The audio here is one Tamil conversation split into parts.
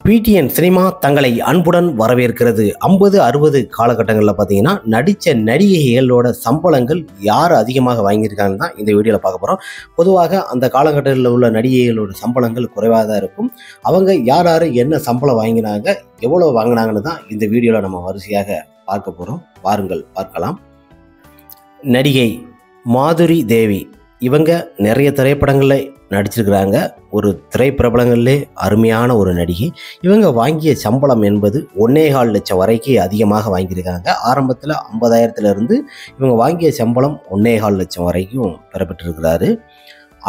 பிடிஎன் சினிமா தங்களை அன்புடன் வரவேற்கிறது. 50-60 காலகட்டங்களில் பார்த்தீங்கன்னா நடித்த நடிகைகளோட சம்பளங்கள் யார் அதிகமாக வாங்கியிருக்காங்கன்னு தான் இந்த வீடியோவில் பார்க்க போகிறோம். பொதுவாக அந்த காலகட்டத்தில் உள்ள நடிகைகளோட சம்பளங்கள் குறைவாக தான் இருக்கும். அவங்க யார் யார் என்ன சம்பளம் வாங்கினாங்க, எவ்வளோ வாங்கினாங்கன்னு தான் இந்த வீடியோவில் நம்ம வரிசையாக பார்க்க போகிறோம். வாருங்கள் பார்க்கலாம். நடிகை மாதுரி தேவி இவங்க நிறைய திரைப்படங்களில் நடிச்சிருக்கிறாங்க. ஒரு திரைப்பிரபலங்களிலே அருமையான ஒரு நடிகை. இவங்க வாங்கிய சம்பளம் என்பது 1.25 லட்சம் வரைக்கும் அதிகமாக வாங்கியிருக்காங்க. ஆரம்பத்தில் 50,000 இவங்க வாங்கிய சம்பளம் 1.25 லட்சம் வரைக்கும் பெறப்பட்டிருக்கிறாரு.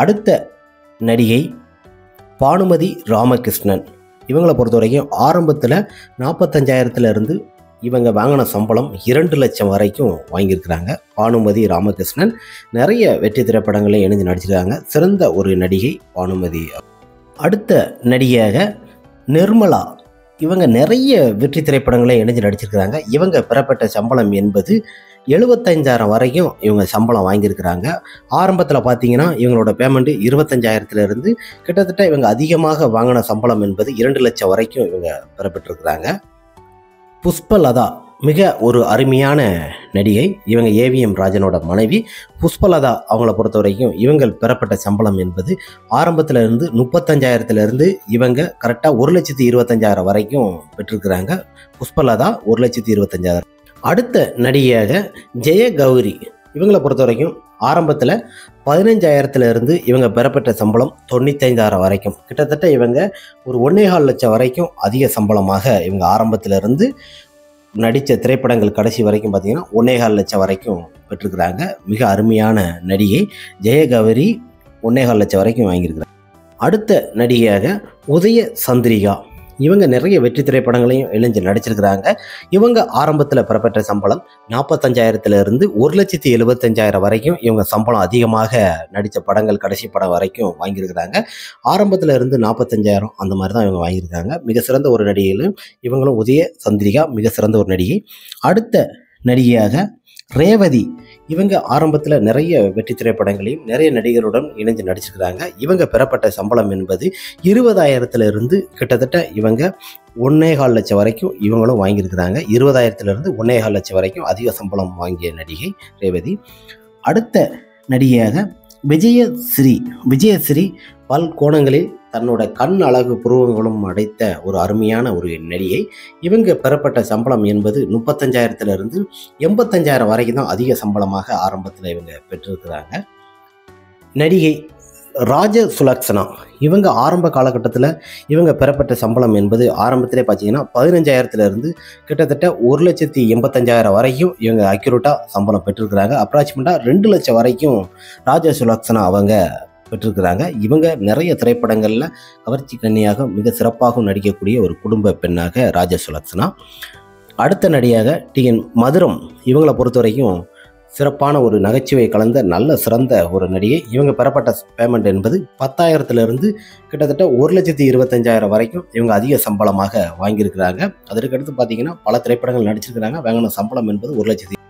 அடுத்த நடிகை பானுமதி ராமகிருஷ்ணன். இவங்களை பொறுத்த வரைக்கும் ஆரம்பத்தில் 45,000 இவங்க வாங்கின சம்பளம் 2 லட்சம் வரைக்கும் வாங்கியிருக்கிறாங்க. பானுமதி ராமகிருஷ்ணன் நிறைய வெற்றி திரைப்படங்களை இணைந்து நடிச்சிருக்காங்க. சிறந்த ஒரு நடிகை பானுமதி. அடுத்த நடிகையாக நிர்மலா. இவங்க நிறைய வெற்றி திரைப்படங்களை இணைஞ்சு நடிச்சிருக்கிறாங்க. இவங்க பெறப்பட்ட சம்பளம் என்பது 75,000 வரைக்கும் இவங்க சம்பளம் வாங்கியிருக்கிறாங்க. ஆரம்பத்தில் பார்த்தீங்கன்னா இவங்களோட பேமெண்ட் 25,000 கிட்டத்தட்ட இவங்க அதிகமாக வாங்கின சம்பளம் என்பது 2 லட்சம் வரைக்கும் இவங்க பெறப்பட்டிருக்கிறாங்க. புஷ்பலதா மிக ஒரு அருமையான நடிகை. இவங்க ஏவிஎம் ராஜனோட மனைவி. புஷ்பலதா அவங்கள பொறுத்த வரைக்கும் இவங்க பெறப்பட்ட சம்பளம் என்பது ஆரம்பத்தில் 35,000 இவங்க கரெக்டாக 1,25,000 வரைக்கும் பெற்றிருக்கிறாங்க. புஷ்பலதா 1,25,000. அடுத்த நடிகையாக ஜெயகௌரி. இவங்களை பொறுத்த வரைக்கும் ஆரம்பத்தில் 15,000 இவங்க பெறப்பட்ட சம்பளம் 95,000 வரைக்கும். கிட்டத்தட்ட இவங்க ஒரு 1.25 லட்சம் வரைக்கும் அதிக சம்பளமாக இவங்க ஆரம்பத்திலிருந்து நடித்த திரைப்படங்கள் கடைசி வரைக்கும் பார்த்தீங்கன்னா 1.25 லட்சம் வரைக்கும் பெற்றிருக்கிறாங்க. மிக அருமையான நடிகை ஜெயகௌரி. 1.25 லட்சம் வரைக்கும் வாங்கியிருக்கிறாங்க. அடுத்த நடிகையாக உதய சந்திரிகா. இவங்க நிறைய வெற்றி திரைப்படங்களையும் இணைஞ்சு நடிச்சிருக்கிறாங்க. இவங்க ஆரம்பத்தில் பெறப்பட்ட சம்பளம் 45,000 1,75,000 வரைக்கும் இவங்க சம்பளம் அதிகமாக நடித்த படங்கள் கடைசி படம் வரைக்கும் வாங்கியிருக்கிறாங்க. ஆரம்பத்தில் 45,000 அந்த மாதிரி தான் இவங்க வாங்கியிருக்காங்க. மிக சிறந்த ஒரு நடிகைகளும் இவங்களும் உதய சந்திரிகா மிக சிறந்த ஒரு நடிகை. அடுத்த நடிகையாக ரேவதி. இவங்க ஆரம்பத்தில் நிறைய வெற்றி திரைப்படங்களையும் நிறைய நடிகருடன் இணைஞ்சு நடிச்சிருக்கிறாங்க. இவங்க பெறப்பட்ட சம்பளம் என்பது 20,000 கிட்டத்தட்ட இவங்க 1.25 லட்சம் வரைக்கும் இவங்களும் வாங்கியிருக்கிறாங்க. 20,000 1.25 லட்சம் வரைக்கும் அதிக சம்பளம் வாங்கிய நடிகை ரேவதி. அடுத்த நடிகையாக விஜயஸ்ரீ பல் கோணங்களில் தன்னோட கண் அழகு புருவங்களும் அடைத்த ஒரு அருமையான ஒரு நடிகை. இவங்க பெறப்பட்ட சம்பளம் என்பது 35,000 85,000 வரைக்கும் தான் அதிக சம்பளமாக ஆரம்பத்தில் இவங்க பெற்றிருக்கிறாங்க. நடிகை ராஜசுலக்ஷனா. இவங்க ஆரம்ப காலகட்டத்தில் இவங்க பெறப்பட்ட சம்பளம் என்பது ஆரம்பத்திலே பார்த்தீங்கன்னா 15,000 கிட்டத்தட்ட 1,85,000 வரைக்கும் இவங்க அக்யூரேட்டாக சம்பளம் பெற்றிருக்கிறாங்க. அப்ராக்சிமேட்டாக 2 லட்சம் வரைக்கும் ராஜசுலக்ஷனா அவங்க பெற்றிருக்கிறாங்க. இவங்க நிறைய திரைப்படங்களில் கவர்ச்சி கன்னியாக மிக சிறப்பாக நடிக்கக்கூடிய ஒரு குடும்ப பெண்ணாக ராஜசுலக்ஷனா. அடுத்த நடிகையாக டிஎன் மதுரம். இவங்களை பொறுத்த வரைக்கும் சிறப்பான ஒரு நகைச்சுவை கலந்த நல்ல சிறந்த ஒரு நடிகை. இவங்க பெறப்பட்ட பேமெண்ட் என்பது 10,000 கிட்டத்தட்ட 1,25,000 வரைக்கும் இவங்க அதிக சம்பளமாக வாங்கியிருக்கிறாங்க. அதற்கடுத்து பார்த்தீங்கன்னா பல திரைப்படங்கள் நடிச்சிருக்கிறாங்க. வாங்கின சம்பளம் என்பது 1 லட்சம்.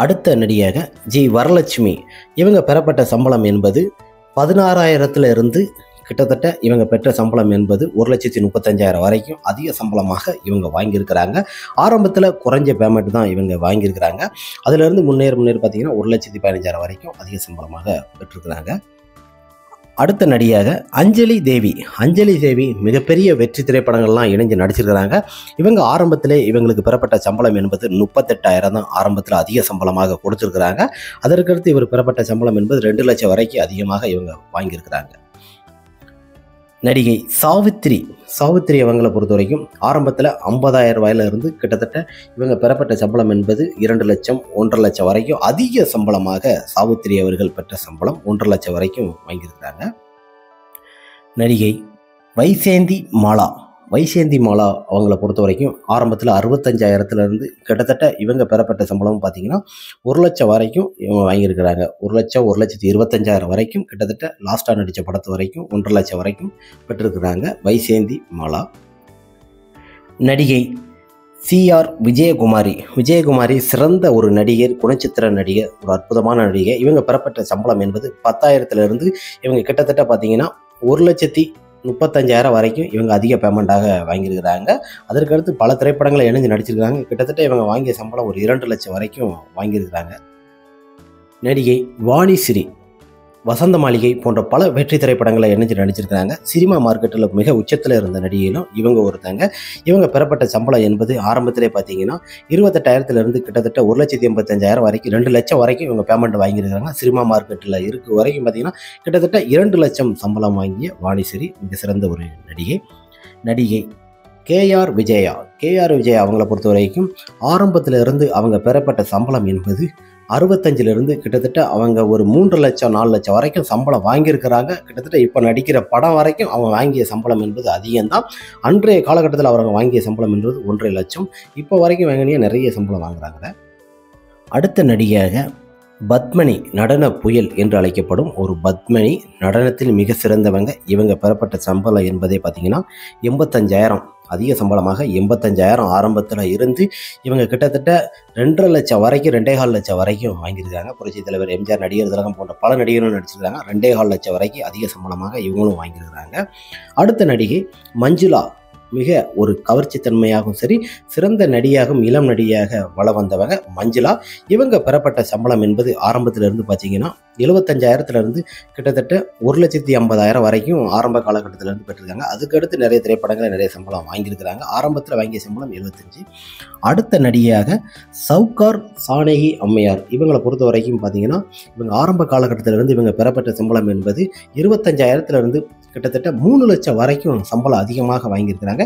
அடுத்த நடிகையாக ஜி வரலட்சுமி. இவங்க பெறப்பட்ட சம்பளம் என்பது 16,000 கிட்டத்தட்ட இவங்க பெற்ற சம்பளம் என்பது 1,35,000 வரைக்கும் அதிக சம்பளமாக இவங்க வாங்கியிருக்கிறாங்க. ஆரம்பத்தில் குறைஞ்ச பேமெண்ட் தான் இவங்க வாங்கியிருக்கிறாங்க. அதிலிருந்து முன்னேற பார்த்தீங்கன்னா 1,15,000 வரைக்கும் அதிக சம்பளமாக பெற்றிருக்கிறாங்க. அடுத்த நடிகையாக அஞ்சலி தேவி மிகப்பெரிய வெற்றி திரைப்படங்கள்லாம் இணைஞ்சு நடிச்சிருக்கிறாங்க. இவங்க ஆரம்பத்திலே இவங்களுக்கு பெறப்பட்ட சம்பளம் என்பது 38,000 தான் ஆரம்பத்தில் அதிக சம்பளமாக கொடுத்துருக்குறாங்க. அதற்கடுத்து இவர் பெறப்பட்ட சம்பளம் என்பது 2 லட்சம் வரைக்கும் அதிகமாக இவங்க வாங்கியிருக்கிறாங்க. நடிகை சாவித்திரி அவங்களை பொறுத்த வரைக்கும் ஆரம்பத்தில் 50,000 கிட்டத்தட்ட இவங்க பெறப்பட்ட சம்பளம் என்பது 2 லட்சம் 1.5 லட்சம் வரைக்கும் அதிக சம்பளமாக சாவித்திரி அவர்கள் பெற்ற சம்பளம் 1.5 லட்சம் வரைக்கும் வாங்கியிருக்கிறாங்க. நடிகை வைசேந்தி மாலா அவங்கள பொறுத்த வரைக்கும் ஆரம்பத்தில் 65,000 கிட்டத்தட்ட இவங்க பெறப்பட்ட சம்பளம் பார்த்தீங்கன்னா 1 லட்சம் வரைக்கும் இவங்க வாங்கியிருக்கிறாங்க. 1 லட்சம் 1,25,000 வரைக்கும் கிட்டத்தட்ட லாஸ்ட்டாக நடித்த படத்து வரைக்கும் 1.5 லட்சம் வரைக்கும் பெற்றிருக்கிறாங்க வைசேந்தி மாலா. நடிகை CR விஜயகுமாரி சிறந்த ஒரு நடிகர், குணச்சித்திர நடிகர், ஒரு அற்புதமான நடிகை. இவங்க பெறப்பட்ட சம்பளம் என்பது 10,000 இவங்க கிட்டத்தட்ட பார்த்தீங்கன்னா 35,000 வரைக்கும் இவங்க அதிக பேமெண்ட்டாக வாங்கியிருக்கிறாங்க. அதற்கடுத்து பல திரைப்படங்களை இணைஞ்சு நடிச்சிருக்காங்க. கிட்டத்தட்ட இவங்க வாங்கிய சம்பளம் ஒரு 2 லட்சம் வரைக்கும் வாங்கியிருக்கிறாங்க. நடிகை வாணிஸ்ரீ வசந்த மாளிகை போன்ற பல வெற்றி திரைப்படங்களை இணைஞ்சு நடிச்சிருக்கிறாங்க. சினிமா மார்க்கெட்டில் மிக உச்சத்தில் இருந்த நடிகையிலும் இவங்க ஒருத்தங்க. இவங்க பெறப்பட்ட சம்பளம் என்பது ஆரம்பத்திலே பார்த்தீங்கன்னா 28,000 கிட்டத்தட்ட 1,85,000 வரைக்கும் 2 லட்சம் வரைக்கும் இவங்க பேமெண்ட் வாங்கியிருக்காங்க. சினிமா மார்க்கெட்டில் இருக்க வரைக்கும் பார்த்தீங்கன்னா கிட்டத்தட்ட 2 லட்சம் சம்பளம் வாங்கிய வாணிஸ்ரீ மிக சிறந்த ஒரு நடிகை கேஆர் விஜயா அவங்கள பொறுத்த வரைக்கும் ஆரம்பத்தில் இருந்து அவங்க பெறப்பட்ட சம்பளம் என்பது 65 கிட்டத்தட்ட அவங்க ஒரு 3 லட்சம் 4 லட்சம் வரைக்கும் சம்பளம் வாங்கியிருக்கிறாங்க. கிட்டத்தட்ட இப்போ நடிக்கிற படம் வரைக்கும் அவங்க வாங்கிய சம்பளம் என்பது அதிகம்தான். அன்றைய காலகட்டத்தில் அவங்க வாங்கிய சம்பளம் என்பது 1.5 லட்சம். இப்போ வரைக்கும் வாங்கினிய நிறைய சம்பளம் வாங்குறாங்க. அடுத்த நடிகையாக பத்மினி, நடன புயல் என்று அழைக்கப்படும் ஒரு பத்மினி நடனத்தில் மிக சிறந்தவங்க. இவங்க பெறப்பட்ட சம்பளம் என்பதே பார்த்தீங்கன்னா 85,000 அதிக சம்பளமாக 85,000 ஆரம்பத்தில் இருந்து இவங்க கிட்டத்தட்ட 2.5 லட்சம் வரைக்கும் 2.25 லட்சம் வரைக்கும் வாங்கியிருக்காங்க. புரட்சி தலைவர் எம்ஜிஆர், நடிகர் திலகம் போன்ற பல நடிகர்களும் நடிச்சிருக்காங்க. 2.25 லட்சம் வரைக்கும் அதிக சம்பளமாக இவங்களும் வாங்கியிருக்கிறாங்க. அடுத்த நடிகை மஞ்சுளா மிக ஒரு கவர்ச்சித்தன்மையாகவும் சரி, சிறந்த நடிகையாகவும் இளம் நடிகையாக வள வந்தவங்க மஞ்சுளா. இவங்க பெறப்பட்ட சம்பளம் என்பது ஆரம்பத்தில் இருந்து பார்த்தீங்கன்னா 75,000 கிட்டத்தட்ட 1,50,000 வரைக்கும் ஆரம்ப காலகட்டத்திலிருந்து பெற்றிருக்காங்க. அதுக்கடுத்து நிறைய திரைப்படங்களை நிறைய சம்பளம் வாங்கியிருக்கிறாங்க. ஆரம்பத்தில் வாங்கிய சம்பளம் 75. அடுத்த நடிகையாக சவுகார் சானகி அம்மையார் இவங்களை பொறுத்த வரைக்கும் பார்த்தீங்கன்னா இவங்க ஆரம்ப காலகட்டத்திலிருந்து இவங்க பெறப்பட்ட சம்பளம் என்பது 25,000 கிட்டத்தட்ட 3 லட்சம் வரைக்கும் சம்பளம் அதிகமாக வாங்கியிருக்கிறாங்க.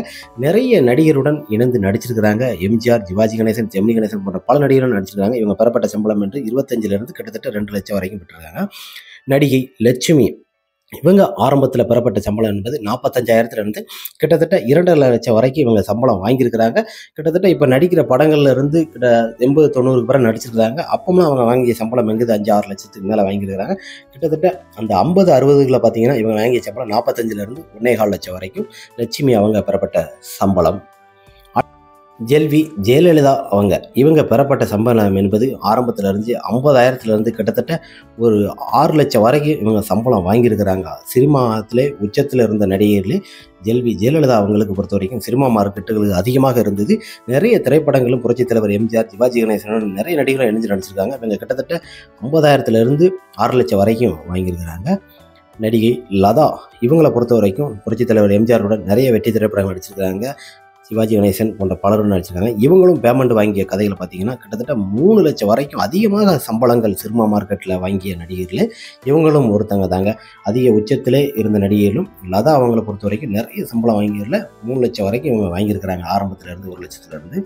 நிறைய நடிகருடன் இணைந்து நடிச்சிருக்கிறாங்க. எம்ஜிஆர், சிவாஜி கணேசன், ஜெமினி கணேசன் போன்ற பல நடிகரும் நடிச்சிருக்காங்க. இவங்க பெறப்பட்ட சம்பளம் என்று 25 கிட்டத்தட்ட 2 லட்சம் வரைக்கும் பெற்றிருக்காங்க. நடிகை லட்சுமி இவங்க ஆரம்பத்தில் பெறப்பட்ட சம்பளம் என்பது 45,000 கிட்டத்தட்ட 2.5 லட்சம் வரைக்கும் இவங்க சம்பளம் வாங்கியிருக்கிறாங்க. கிட்டத்தட்ட இப்போ நடிக்கிற படங்கள்ல இருந்து 80-90 பேரை நடிச்சிருக்கிறாங்க. அப்பவும் அவங்க வாங்கிய சம்பளம் எங்குது 5-6 லட்சத்துக்கு மேலே வாங்கியிருக்கிறாங்க. கிட்டத்தட்ட அந்த 50-60 பார்த்தீங்கன்னா இவங்க வாங்கிய சம்பளம் 45 1.25 லட்சம் வரைக்கும் லட்சுமி அவங்க பெறப்பட்ட சம்பளம். ஜெயலலிதா இவங்க பெறப்பட்ட சம்பளம் என்பது ஆரம்பத்தில் இருந்து 50,000 கிட்டத்தட்ட ஒரு 6 லட்சம் வரைக்கும் இவங்க சம்பளம் வாங்கியிருக்கிறாங்க. சினிமாத்திலே உச்சத்தில் இருந்த நடிகர்களே ஜெயலலிதா அவங்களுக்கு பொறுத்த வரைக்கும் சினிமா மார்க்கெட்டுகளுக்கு அதிகமாக இருந்தது. நிறைய திரைப்படங்களும் புரட்சி தலைவர் எம்ஜிஆர், சிவாஜி கணேசன் நிறைய நடிகர்களும் இணைஞ்சு நடிச்சிருக்காங்க. இவங்க கிட்டத்தட்ட 50,000 6 லட்சம் வரைக்கும் வாங்கியிருக்கிறாங்க. நடிகை லதா இவங்களை பொறுத்த வரைக்கும் புரட்சி தலைவர் எம்ஜிஆருடன் நிறைய வெற்றி திரைப்படங்கள் நடிச்சிருக்காங்க. சிவாஜி கணேசன் போன்ற பலரும் நடிச்சிருக்காங்க. இவங்களும் பேமெண்ட் வாங்கிய கதைகளை பார்த்தீங்கன்னா கிட்டத்தட்ட 3 லட்சம் வரைக்கும் அதிகமாக சம்பளங்கள் சினிமா மார்க்கெட்டில் வாங்கிய நடிகர்களே இவங்களும் ஒருத்தங்க தாங்க. அதிக உச்சத்திலே இருந்த நடிகைகளும் லதா அவங்கள பொறுத்த வரைக்கும் நிறைய சம்பளம் வாங்கியதில் 3 லட்சம் வரைக்கும் இவங்க வாங்கியிருக்கிறாங்க ஆரம்பத்திலேருந்து 1 லட்சத்துலேருந்து.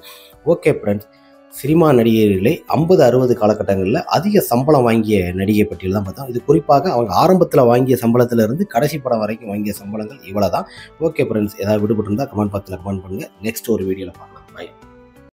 ஓகே ஃப்ரெண்ட்ஸ், சினிமா நடிகைகளே 50-60 காலகட்டங்களில் அதிக சம்பளம் வாங்கிய நடிகை பட்டியல் தான் பார்த்தோம். இது குறிப்பாக அவங்க ஆரம்பத்தில் வாங்கிய சம்பளத்திலிருந்து கடைசி படம் வரைக்கும் வாங்கிய சம்பளங்கள் இவ்வளோ தான். ஓகே ஃப்ரெண்ட்ஸ், ஏதாவது விடுபட்டு இருந்தால் கமெண்ட் பாக்ஸில் கமெண்ட் பண்ணுங்கள். நெக்ஸ்ட் ஒரு வீடியோவில் பார்க்கலாம்.